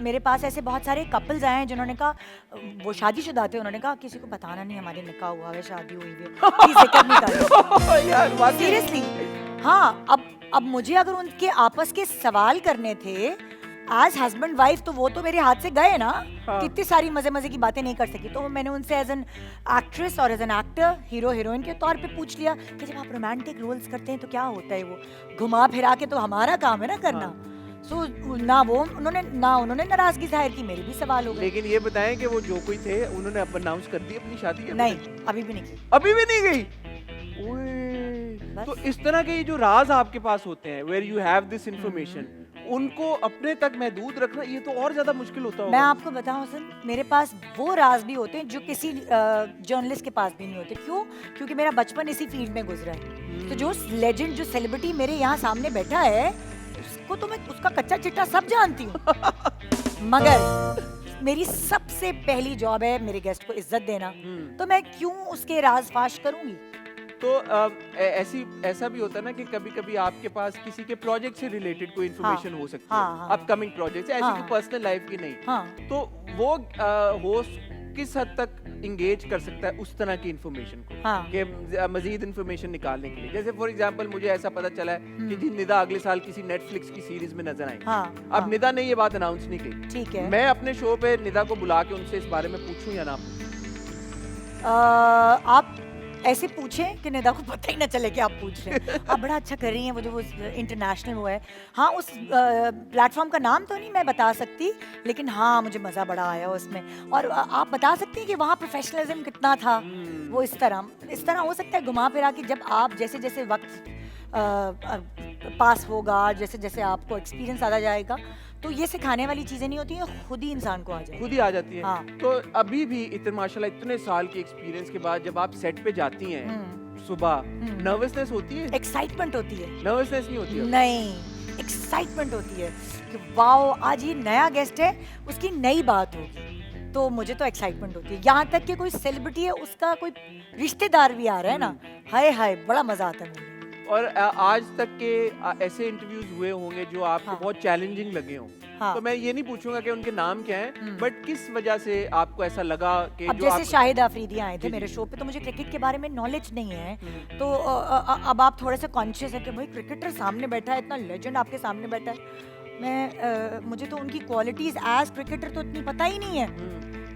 मेरे पास ऐसे बहुत सारे कपल्स आए हैं जिन्होंने कहा, वो शादीशुदा थे, उन्होंने कहा किसी को बताना नहीं हमारे निकाह हुआ है, शादी हुई है, प्लीज जिक्र नहीं करना। यार वाकई सीरियसली। हाँ, अब मुझे अगर उनके आपस के सवाल करने थे एज हस्बैंड वाइफ, तो वो तो मेरे हाथ से गए ना। हाँ। कितनी सारी मजे मजे की बातें नहीं कर सकी, तो मैंने उनसे एज एन एक्ट्रेस और as an actor, hero heroine के तौर पे पूछ लिया कि जब आप रोमांटिक रोल्स करते हैं तो क्या होता है, वो घुमा फिरा के तो हमारा काम है ना करना। सो ना उन्होंने नाराजगी जाहिर की, मेरे भी सवाल हो गए। लेकिन ये बताएं कि वो जो कोई थे उन्होंने अब अनाउंस कर दी अपनी शादी के? नहीं, अभी भी नहीं की। अभी भी नहीं गई। ओए, बस। तो इस तरह के ये जो राज आपके पास होते हैं, where you have this information, उनको अपने तक महदूद रखना ये तो और ज्यादा मुश्किल होता मैं होगा। आपको बताऊं सर, मेरे पास वो राज भी होते हैं जो किसी जर्नलिस्ट के पास भी नहीं होते। क्यों? क्योंकि मेरा बचपन इसी फील्ड में गुजरा है। तो जो लेजेंड, जो सेलिब्रिटी मेरे यहाँ सामने बैठा है, उसको तो मैं उसका कच्चा चिट्टा सब जानती हूँ। मगर मेरी सबसे पहली जॉब है मेरे गेस्ट को इज्जत देना, तो मैं क्यों उसके राज फाश करूंगी? तो ऐसा भी होता है ना कि कभी कभी आपके पास किसी के प्रोजेक्ट से रिलेटेड कोई इन्फॉर्मेशन हो सकती हाँ, है, हाँ, अपकमिंग प्रोजेक्ट से, ऐसी हाँ, कोई पर्सनल लाइफ की नहीं। हाँ। तो वो होस्ट किस हद तक इंगेज कर सकता है उस तरह की इन्फॉर्मेशन को, हाँ। कि मजीद इन्फॉर्मेशन निकालने के लिए? जैसे फॉर एग्जांपल मुझे ऐसा पता चला है कि जी निदा अगले साल किसी नेटफ्लिक्स की सीरीज में नजर आएंगी। हाँ, अब हाँ। निदा ने ये बात अनाउंस नहीं की, ठीक है। मैं अपने शो पे निदा को बुला के उनसे इस बारे में पूछूं या ना? आप ऐसे पूछें कि निदा को पता ही ना चले कि आप पूछ रहे हैं। आप बड़ा अच्छा कर रही हैं। वो जो इंटरनेशनल वो है, हाँ, उस प्लेटफॉर्म का नाम तो नहीं मैं बता सकती, लेकिन हाँ मुझे मज़ा बड़ा आया उसमें। और आप बता सकती हैं कि वहाँ प्रोफेशनलिज्म कितना था। वो इस तरह हो सकता है घुमा फिरा के, जब आप जैसे जैसे वक्त पास होगा, जैसे जैसे आपको एक्सपीरियंस आता जाएगा, तो ये सिखाने वाली चीज़ें नहीं होती हैं, खुद ही इंसान को आ जाए, खुद ही आ जाती है। हाँ। तो अभी भी इतने माशाल्लाह इतने साल के एक्सपीरियंस के बाद जब आप सेट पे जाती हैं सुबह, नर्वसनेस होती है? एक्साइटमेंट होती है। नर्वसनेस नहीं होती है? नहीं, एक्साइटमेंट होती है कि वाओ आज ये नया गेस्ट है, उसकी नई बात होगी, तो मुझे तो एक्साइटमेंट होती है। यहाँ तक कि कोई सेलिब्रिटी है, उसका कोई रिश्तेदार भी आ रहा है ना, हाय हाय बड़ा मजा आता है मुझे। और आज तक के ऐसे इंटरव्यूज हुए होंगे जो आपको हाँ। बहुत चैलेंजिंग लगे हों। हाँ। तो मैं ये नहीं पूछूंगा कि उनके नाम क्या हैं, बट किस वजह से आपको ऐसा लगा कि अब जो जैसे आप... शाहिद आफरीदी आए थे जी, मेरे जी। शो पे, तो मुझे क्रिकेट के बारे में नॉलेज नहीं है, तो अब आप थोड़े से कॉन्शियस है कि भाई क्रिकेटर सामने बैठा है, इतना लेजेंड आपके सामने बैठा है। मुझे तो उनकी क्वालिटीज एज क्रिकेटर तो इतनी पता ही नहीं है।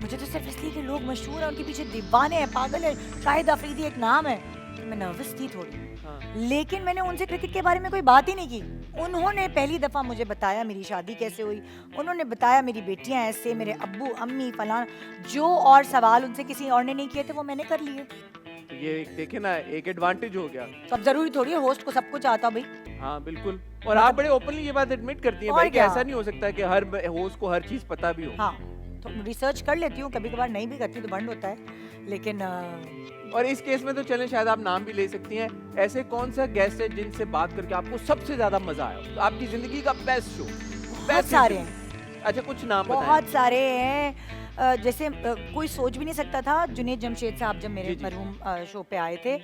मुझे तो सिर्फ इसलिए कि लोग मशहूर हैं, उनके पीछे दीवाने हैं, पागल है, शाहिद आफरीदी एक नाम है, तो मैं नर्वस थी थोड़ी। लेकिन मैंने उनसे क्रिकेट के बारे में कोई बात ही नहीं की। उन्होंने पहली दफ़ा मुझे बताया मेरी शादी कैसे हुई, उन्होंने बताया मेरी बेटियां ऐसे, मेरे अब्बू अम्मी फलाना, जो और सवाल उनसे किसी और ने नहीं किए थे वो मैंने कर लिए। तो ये देखे ना, एक एडवांटेज हो गया। सब जरूरी थोड़ी है होस्ट को सब कुछ आता भाई। हाँ बिल्कुल। और आप बड़े ओपनली ये बात एडमिट करती हैं और भाई कि क्या? ऐसा नहीं हो सकता कि हर होस्ट को हर चीज पता भी हो। हाँ, तो रिसर्च कर लेती हूँ, कभी कभार नहीं भी करती तो बंद होता है, लेकिन और इस केस में तो चलें, शायद आप नाम भी ले सकती हैं, ऐसे कौन सा गेस्ट है जिनसे बात करके आपको सबसे ज्यादा मजा आया, आपकी जिंदगी का बेस्ट शो? बहुत सारे हैं। अच्छा कुछ नाम बताएं। बहुत सारे हैं। जैसे कोई सोच भी नहीं सकता था, जुनैद जमशेद साहब जब मेरे जी, जी। मरहूम शो पे आए थे,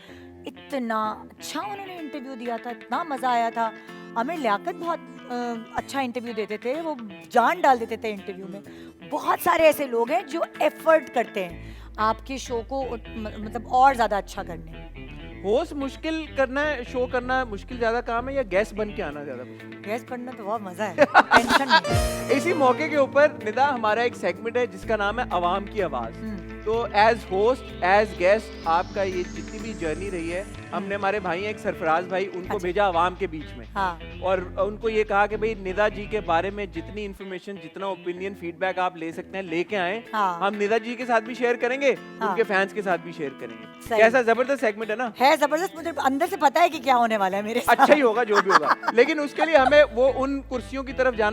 इतना अच्छा उन्होंने इंटरव्यू दिया था, इतना मज़ा आया था। आमिर लियाकत बहुत अच्छा इंटरव्यू देते थे, वो जान डाल देते थे इंटरव्यू में। बहुत सारे ऐसे लोग हैं जो एफर्ट करते हैं आपके शो को मतलब और ज़्यादा अच्छा करने। होस्ट मुश्किल करना है, शो करना मुश्किल ज्यादा काम है या गेस्ट बन के आना ज्यादा मुश्किल? गैस पढ़ना तो बहुत मज़ा है, टेंशन नहीं। इसी मौके के ऊपर निदा, हमारा एक सेगमेंट है जिसका नाम है अवाम की आवाज। तो एज होस्ट एज गेस्ट आपका ये जितनी भी जर्नी रही है, हमने हमारे भाई हैं एक सरफराज भाई, उनको अच्छा। भेजा अवाम के बीच में, हाँ, और उनको ये कहा कि भाई निदा जी के बारे में जितनी इन्फॉर्मेशन, जितना ओपिनियन, फीडबैक आप ले सकते हैं लेके आए। हाँ। हम निदा जी के साथ भी शेयर करेंगे, हाँ। उनके फैंस के साथ भी शेयर करेंगे। सही। कैसा जबरदस्त सेगमेंट है ना? है ज़बरदस्त। मुझे अंदर से पता है कि क्या होने वाला है मेरे साथ। अच्छा ही होगा जो भी होगा, लेकिन उसके लिए हमें वो उन कुर्सियों की तरफ जाना